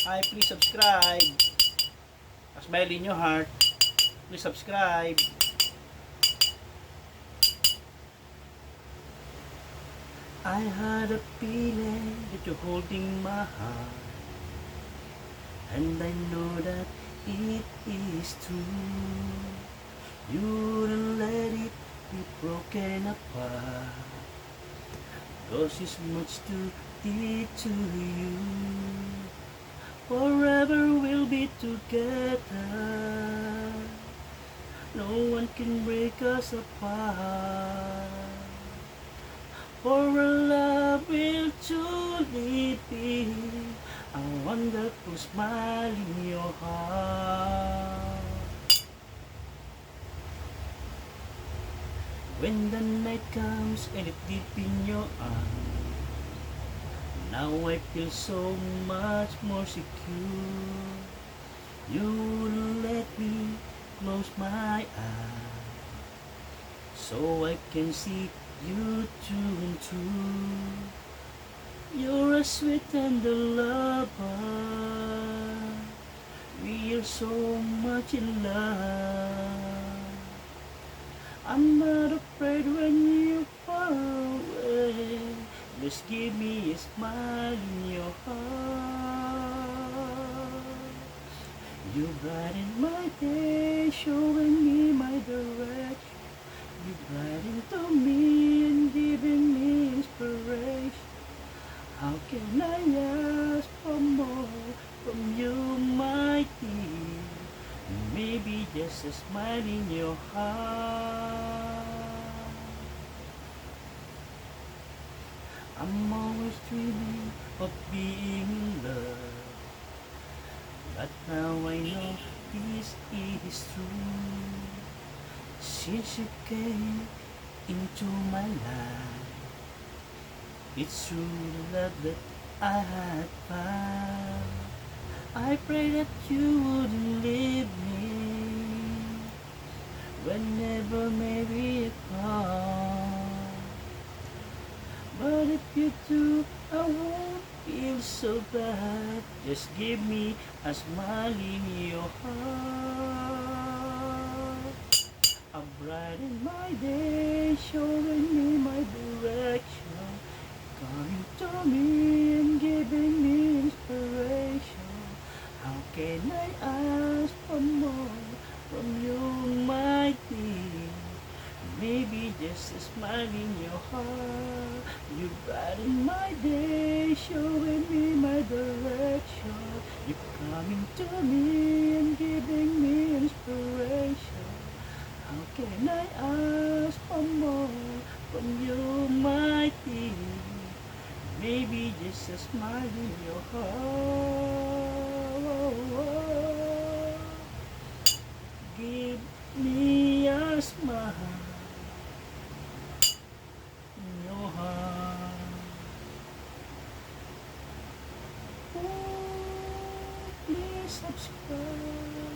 Hi, please subscribe. Smile in your heart. Please subscribe. I had a feeling that you're holding my heart, and I know that it is true. You wouldn't let it be broken apart, 'cause it's much too deep to you. Forever we'll be together. No one can break us apart. For our love will truly be a wonderful smile in your heart. When the night comes and it's deep in your arms, now I feel so much more secure. You wouldn't let me close my eyes, so I can see you true and true. You're a sweet tender lover. We are so much in love. I'm not afraid when you far away. Just give me a smile in your heart. You brighten my day, showing me my direction. You brighten to me and giving me inspiration. How can I ask for more from you, my dear? Maybe just a smile in your heart. I'm always dreaming of being in love, but now I know this is true. Since you came into my life, it's true love that I had found. I pray that you wouldn't leave me whenever maybe it comes. But if you do, I won't feel so bad. Just give me a smile in your heart. A brighten my day, showing me my direction. Coming to me and giving me inspiration. How can I ask for more from you, my dear? Maybe just a smile in your heart. You brighten my day, showing me my direction. You coming to me and giving me inspiration. How can I ask for more from you, my dear? Maybe just a smile in your heart. Give me a smile in your heart. Oh, please subscribe.